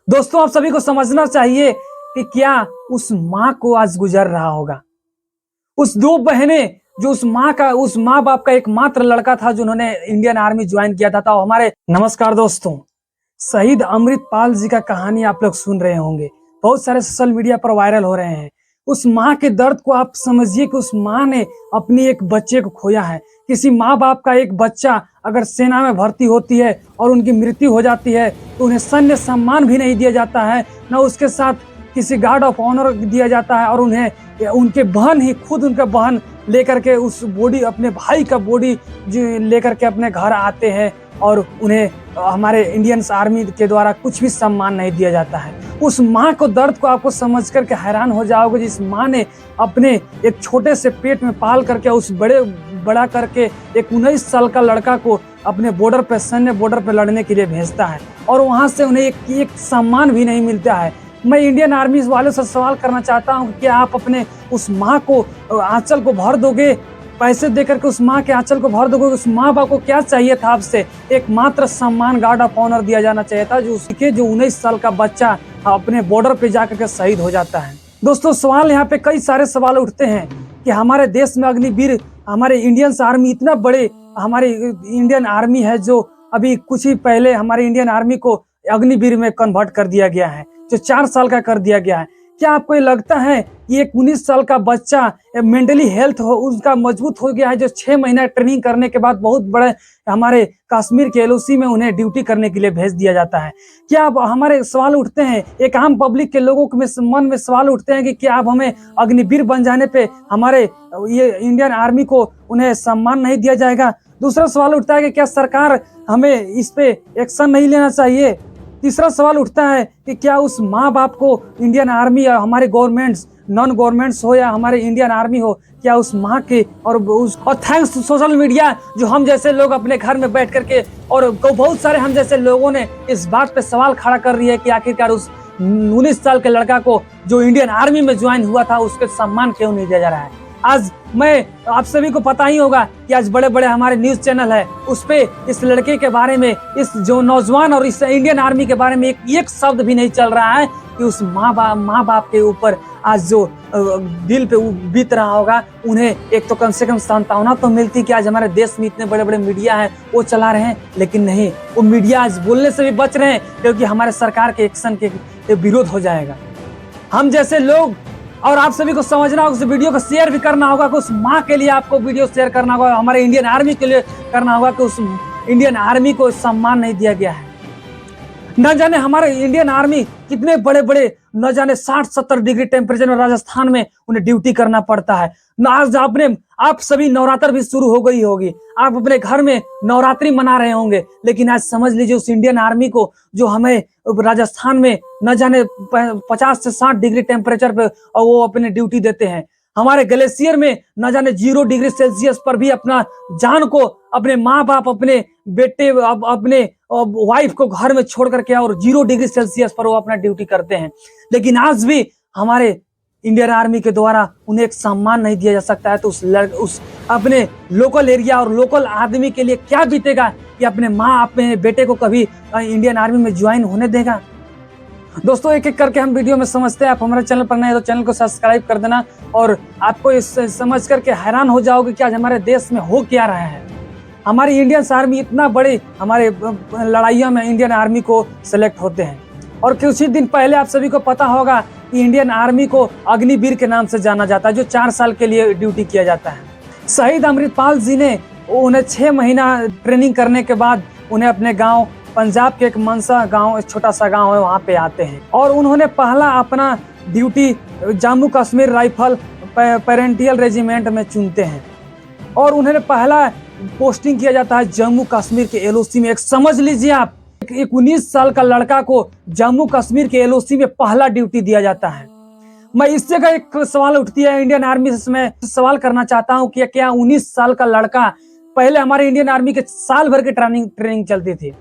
दोस्तों, आप सभी को समझना चाहिए कि क्या उस माँ को आज गुजर रहा होगा। उस दो बहनें जो उस माँ बाप का एकमात्र लड़का था जिन्होंने इंडियन आर्मी ज्वाइन किया था हमारे। नमस्कार दोस्तों, शहीद अमृतपाल जी का कहानी आप लोग सुन रहे होंगे, बहुत सारे सोशल मीडिया पर वायरल हो रहे हैं। उस माँ के दर्द को आप समझिए कि उस माँ ने अपने एक बच्चे को खोया है। किसी माँ बाप का एक बच्चा अगर सेना में भर्ती होती है और उनकी मृत्यु हो जाती है तो उन्हें सैन्य सम्मान भी नहीं दिया जाता है, न उसके साथ किसी गार्ड ऑफ ऑनर दिया जाता है, और उन्हें उनके बहन ही खुद उनका बहन लेकर के उस बॉडी अपने भाई का बॉडी लेकर के अपने घर आते हैं और उन्हें हमारे इंडियन आर्मी के द्वारा कुछ भी सम्मान नहीं दिया जाता है। उस माँ को दर्द को आपको समझ करके हैरान हो जाओगे, जिस माँ ने अपने एक छोटे से पेट में पाल करके उस बड़ा करके एक 19 साल का लड़का को अपने बॉर्डर पे सैन्य बॉर्डर पे लड़ने के लिए भेजता है और वहां से उन्हें एक सम्मान भी नहीं मिलता है। मैं इंडियन आर्मी वालों से सवाल करना चाहता हूं कि आप अपने उस माँ को आंचल को भर दोगे, पैसे देकर के उस माँ के आंचल को भर दोगे। उस माँ बाप को क्या चाहिए था आपसे? एकमात्र सम्मान, गार्ड ऑफ ऑनर दिया जाना चाहिए था, जो उसके 19 साल का बच्चा अपने बॉर्डर पे जाकर के शहीद हो जाता है। दोस्तों, सवाल यहाँ पे कई सारे सवाल उठते हैं कि हमारे देश में अग्निवीर, हमारे इंडियन आर्मी इतना बड़े, हमारी इंडियन आर्मी है जो अभी कुछ ही पहले हमारे इंडियन आर्मी को अग्निवीर में कन्वर्ट कर दिया गया है, जो 4 साल का कर दिया गया है। क्या आपको ये लगता है कि एक 19 साल का बच्चा मेंटली हेल्थ उसका मजबूत हो गया है, जो 6 महीना ट्रेनिंग करने के बाद बहुत बड़े हमारे कश्मीर के एलओसी में उन्हें ड्यूटी करने के लिए भेज दिया जाता है? क्या अब हमारे सवाल उठते हैं, एक आम पब्लिक के लोगों के मन में सवाल उठते हैं कि क्या अब हमें अग्निवीर बन जाने पे हमारे ये इंडियन आर्मी को उन्हें सम्मान नहीं दिया जाएगा? दूसरा सवाल उठता है कि क्या सरकार हमें इस पे एक्शन नहीं लेना चाहिए? तीसरा सवाल उठता है कि क्या उस माँ बाप को इंडियन आर्मी या हमारे गवर्नमेंट्स, नॉन गवर्नमेंट्स हो या हमारे इंडियन आर्मी हो, क्या उस माँ के और थैंक्स सोशल मीडिया, जो हम जैसे लोग अपने घर में बैठ करके और बहुत सारे हम जैसे लोगों ने इस बात पे सवाल खड़ा कर रही है कि आखिरकार उस 19 साल के लड़का को जो इंडियन आर्मी में ज्वाइन हुआ था उसके सम्मान क्यों नहीं दिया जा रहा है। आज मैं आप सभी को पता ही होगा कि आज बड़े बड़े हमारे न्यूज चैनल है, उस पे इस लड़के के बारे में, इस जो नौजवान और इस इंडियन आर्मी के बारे में एक शब्द भी नहीं चल रहा है कि उस माँ बाप के ऊपर आज जो दिल पे बीत रहा होगा, उन्हें एक तो कम से कम सांत्वना तो मिलती कि आज हमारे देश में इतने बड़े बड़े मीडिया हैं वो चला रहे हैं, लेकिन नहीं, वो मीडिया आज बोलने से भी बच रहे हैं क्योंकि हमारे सरकार के एक्शन के विरोध हो जाएगा। हम जैसे लोग और आप सभी को समझना होगा, उस वीडियो को शेयर भी करना होगा कि उस माँ के लिए आपको वीडियो शेयर करना होगा, हमारे इंडियन आर्मी के लिए करना होगा कि उस इंडियन आर्मी को सम्मान नहीं दिया गया है। न जाने हमारे इंडियन आर्मी कितने बड़े बड़े, न जाने 60-70 डिग्री टेम्परेचर में राजस्थान में उन्हें ड्यूटी करना पड़ता है। आज आप सभी नवरात्र भी शुरू हो गई होगी, आप अपने घर में नवरात्रि मना रहे होंगे, लेकिन आज समझ लीजिए उस इंडियन आर्मी को जो हमें राजस्थान में न जाने 50 से 60 डिग्री टेम्परेचर पे और वो अपने ड्यूटी देते हैं। हमारे ग्लेशियर में न जाने 0 डिग्री सेल्सियस पर भी अपना जान को, अपने माँ बाप, अपने बेटे, अपने वाइफ को घर में छोड़ करके और 0 डिग्री सेल्सियस पर वो अपना ड्यूटी करते हैं, लेकिन आज भी हमारे इंडियन आर्मी के द्वारा उन्हें एक सम्मान नहीं दिया जा सकता है। तो उस अपने लोकल एरिया और लोकल आदमी के लिए क्या बीतेगा कि अपने माँ अपने बेटे को कभी इंडियन आर्मी में ज्वाइन होने देगा? दोस्तों, एक एक करके हम वीडियो में समझते हैं। आप हमारे चैनल पर नए हैं तो चैनल को सब्सक्राइब कर देना, और आपको इस समझ करके हैरान हो जाओगे कि आज हमारे देश में हो क्या रहा है। हमारी इंडियन आर्मी इतना बड़े, हमारे लड़ाइयों में इंडियन आर्मी को सिलेक्ट होते हैं, और कुछ ही दिन पहले आप सभी को पता होगा कि इंडियन आर्मी को अग्निवीर के नाम से जाना जाता है, जो 4 साल के लिए ड्यूटी किया जाता है। शहीद अमृतपाल जी ने उन्हें 6 महीना ट्रेनिंग करने के बाद उन्हें अपने गाँव, पंजाब के एक मनसा गांव, एक छोटा सा गांव है, वहां पे आते हैं और उन्होंने पहला अपना duty Jammu Kashmir rifle parental regiment में चुनते हैं, और उन्हें पहला पोस्टिंग किया जाता है जम्मू कश्मीर के एलओसी में। एक समझ लीजिए आप, एक 19 साल का लड़का को जम्मू कश्मीर के एलओसी में पहला ड्यूटी दिया जाता है। मैं इससे का एक सवाल उठती है इंडियन आर्मी से, मैं सवाल करना चाहता हूँ कि क्या 19 साल का लड़का, पहले हमारे इंडियन आर्मी के साल भर की ट्रेनिंग चलती थी,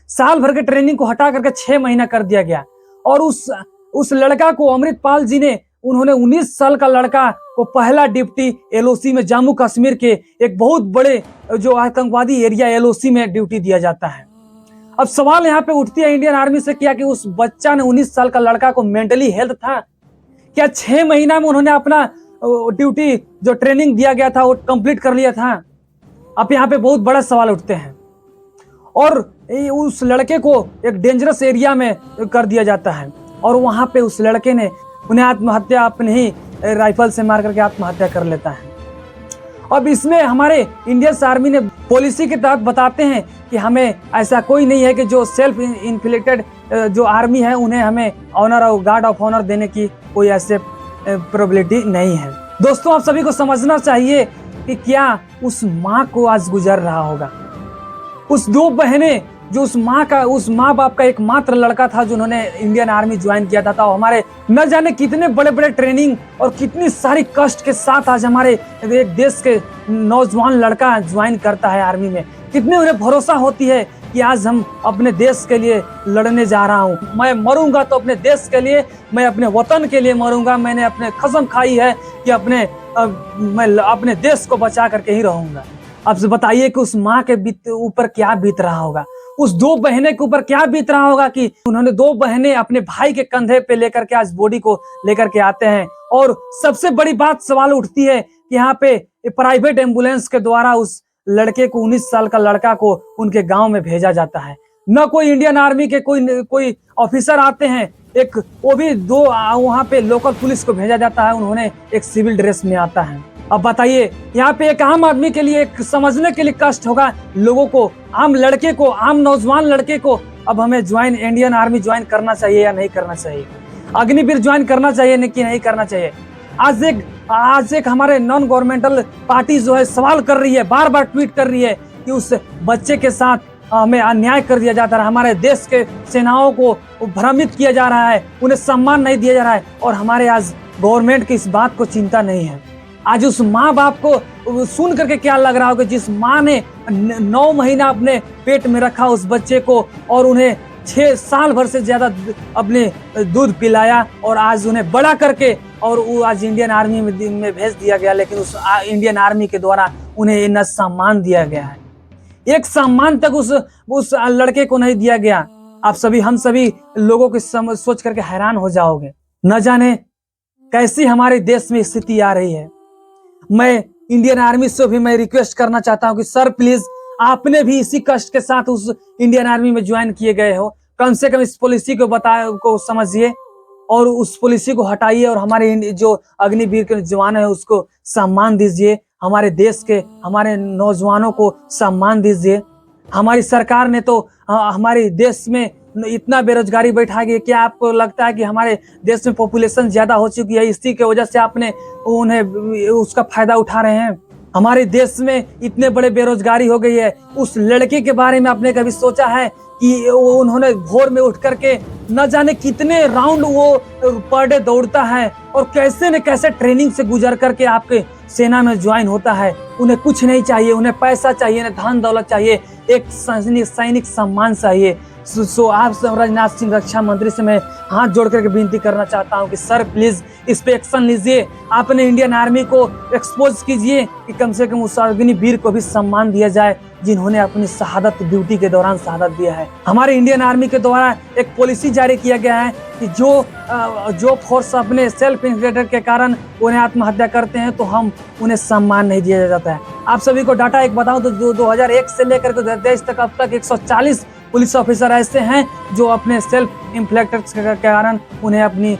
साल भर के ट्रेनिंग को हटा करके 6 महीना कर दिया गया, और उस लड़का को अमृतपाल जी ने, उन्होंने 19 साल का लड़का को पहला ड्यूटी एलओसी में, जम्मू कश्मीर के एक बहुत बड़े जो आतंकवादी एरिया एलओसी में ड्यूटी दिया जाता है। अब सवाल यहाँ पे उठती है इंडियन आर्मी से, क्या कि उस बच्चा ने 19 साल का लड़का को मेंटली हेल्थ था क्या? 6 महीना में उन्होंने अपना ड्यूटी जो ट्रेनिंग दिया गया था वो कंप्लीट कर लिया था? अब यहाँ पे बहुत बड़ा सवाल उठते हैं और उस लड़के को एक डेंजरस एरिया में कर दिया जाता है और वहां पे उस लड़के ने उन्हें आत्महत्या अपने ही राइफल से मार करके आत्महत्या कर लेता है। अब इसमें हमारे इंडियन आर्मी ने पॉलिसी के तहत बताते हैं कि हमें ऐसा कोई नहीं है कि जो सेल्फ इन्फ्लिक्टेड जो आर्मी है उन्हें हमें ऑनर और गार्ड ऑफ ऑनर देने की कोई ऐसे प्रोबेबिलिटी नहीं है। दोस्तों, आप सभी को समझना चाहिए कि क्या उस माँ को आज गुजर रहा होगा। उस 2 बहनें जो उस माँ बाप का एकमात्र लड़का था जिन्होंने इंडियन आर्मी ज्वाइन किया था, तो हमारे न जाने कितने बड़े बड़े ट्रेनिंग और कितनी सारी कष्ट के साथ आज हमारे एक देश के नौजवान लड़का ज्वाइन करता है आर्मी में। कितने उन्हें भरोसा होती है कि आज हम अपने देश के लिए लड़ने जा रहा हूँ, मैं मरूंगा तो अपने देश के लिए, मैं अपने वतन के लिए मरूंगा, मैंने अपने कसम खाई है कि मैं अपने देश को बचा करके ही रहूंगा। अब बताइए कि उस माँ के ऊपर क्या बीत रहा होगा, उस 2 बहने के ऊपर क्या बीत रहा होगा कि उन्होंने 2 बहनें अपने भाई के कंधे पे लेकर के आज बॉडी को लेकर के आते हैं। और सबसे बड़ी बात सवाल उठती है कि यहाँ पे प्राइवेट एम्बुलेंस के द्वारा उस लड़के को 19 साल का लड़का को उनके गांव में भेजा जाता है। न कोई इंडियन आर्मी के कोई ऑफिसर आते हैं, एक वो भी 2 वहां पे लोकल पुलिस को भेजा जाता है, उन्होंने एक सिविल ड्रेस में आता है। अब बताइए, यहाँ पे एक आम आदमी के लिए एक समझने के लिए कष्ट होगा लोगों को, आम लड़के को, आम नौजवान लड़के को, अब हमें इंडियन आर्मी ज्वाइन करना चाहिए या नहीं करना चाहिए, अग्निवीर ज्वाइन करना चाहिए कि नहीं करना चाहिए। आज एक हमारे नॉन गवर्नमेंटल पार्टी जो है सवाल कर रही है, बार बार ट्वीट कर रही है कि उस बच्चे के साथ हमें अन्याय कर दिया जाता है, हमारे देश के सेनाओं को भ्रमित किया जा रहा है, उन्हें सम्मान नहीं दिया जा रहा है और हमारे आज गवर्नमेंट की इस बात को चिंता नहीं है। आज उस माँ बाप को सुन करके क्या लग रहा होगा, जिस माँ ने 9 महीना अपने पेट में रखा उस बच्चे को और उन्हें 6 साल भर से ज्यादा अपने दूध पिलाया और आज उन्हें बड़ा करके और वो आज इंडियन आर्मी में भेज दिया गया, लेकिन उस इंडियन आर्मी के द्वारा उन्हें न सम्मान दिया गया है, एक सम्मान तक उस लड़के को नहीं दिया गया। आप सभी, हम सभी लोगों की सोच करके हैरान हो जाओगे, न जाने कैसी हमारे देश में स्थिति आ रही है। मैं इंडियन आर्मी से भी मैं रिक्वेस्ट करना चाहता हूं कि सर प्लीज, आपने भी इसी कष्ट के साथ उस इंडियन आर्मी में ज्वाइन किए गए हो, कम से कम इस पॉलिसी को समझिए और उस पॉलिसी को हटाइए और हमारे जो अग्निवीर के जवान है उसको सम्मान दीजिए, हमारे देश के हमारे नौजवानों को सम्मान दीजिए। हमारी सरकार ने तो हमारे देश में इतना बेरोजगारी बैठा गई, क्या आपको लगता है कि हमारे देश में पॉपुलेशन ज्यादा हो चुकी है, इसी की वजह से आपने उन्हें उसका फायदा उठा रहे हैं? हमारे देश में इतने बड़े बेरोजगारी हो गई है। उस लड़के के बारे में आपने कभी सोचा है कि उन्होंने भोर में उठ करके न जाने कितने राउंड वो पर डे दौड़ता है और कैसे न कैसे ट्रेनिंग से गुजर करके आपके सेना में ज्वाइन होता है। उन्हें कुछ नहीं चाहिए, उन्हें पैसा चाहिए, न धन दौलत चाहिए, एक सैनिक सम्मान चाहिए। सो आप राजनाथ सिंह रक्षा मंत्री से मैं हाथ जोड़ करके विनती करना चाहता हूं कि सर प्लीज इस पे एक्शन लीजिए, आपने इंडियन आर्मी को एक्सपोज कीजिए कि कम से कम उस अग्निवीर को भी सम्मान दिया जाए जिन्होंने अपनी शहादत ड्यूटी के दौरान शहादत दिया है। हमारे इंडियन आर्मी के द्वारा एक पॉलिसी जारी किया गया है कि जो फोर्स अपने सेल्फ इन्फ्लिक्टेड के कारण उन्हें आत्महत्या करते हैं तो हम उन्हें सम्मान नहीं दिया जाता है। आप सभी को डाटा एक बताऊं तो 2001 से लेकर 2023 तक अब तक 140 पुलिस ऑफिसर ऐसे हैं जो अपने सेल्फ इन्फ्लिक्टेड के कारण उन्हें अपनी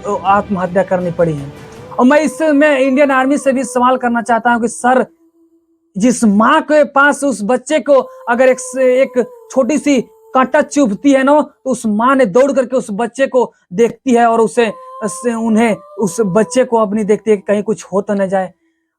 आत्महत्या करनी पड़ी है। और मैं इंडियन आर्मी से भी सवाल करना चाहता हूं कि सर, जिस माँ के पास उस बच्चे को अगर एक छोटी सी कांटा चुभती है ना, तो उस माँ ने दौड़ करके उस बच्चे को देखती है और उस बच्चे को अपनी देखती है कि कहीं कुछ हो तो न जाए।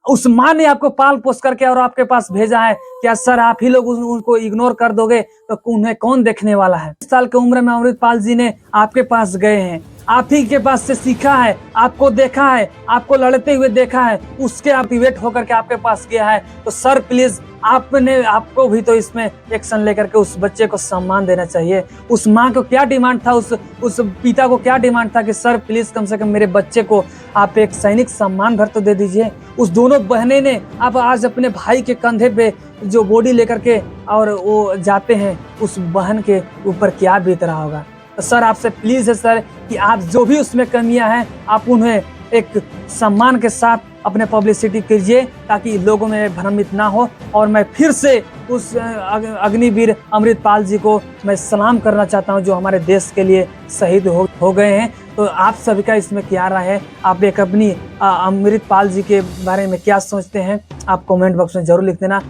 उस माँ ने आपको पाल पोस करके और आपके पास भेजा है, क्या सर आप ही लोग उनको इग्नोर कर दोगे तो उन्हें कौन देखने वाला है? 20 साल की उम्र में अमृतपाल जी ने आपके पास गए हैं, आप ही के पास से सीखा है, आपको देखा है, आपको लड़ते हुए देखा है, उसके मोटिवेट होकर के आपके पास गया है। तो सर प्लीज आपको भी तो इसमें एक्शन लेकर के उस बच्चे को सम्मान देना चाहिए। उस माँ को क्या डिमांड था, उस पिता को क्या डिमांड था कि सर प्लीज कम से कम मेरे बच्चे को आप एक सैनिक सम्मान भर तो दे दीजिए। उस दोनों बहनें ने अब आज अपने भाई के कंधे पे जो बॉडी लेकर के और वो जाते हैं, उस बहन के ऊपर क्या बीत रहा होगा। तो सर आपसे प्लीज है सर कि आप जो भी उसमें कमियां हैं आप उन्हें एक सम्मान के साथ अपने पब्लिसिटी कीजिए, ताकि लोगों में भ्रमित ना हो। और मैं फिर से उस अग्निवीर अमृतपाल जी को मैं सलाम करना चाहता हूं, जो हमारे देश के लिए शहीद हो गए हैं। तो आप सभी का इसमें क्या राय है, आप एक अपनी अमृतपाल जी के बारे में क्या सोचते हैं, आप कमेंट बॉक्स में जरूर लिख देना।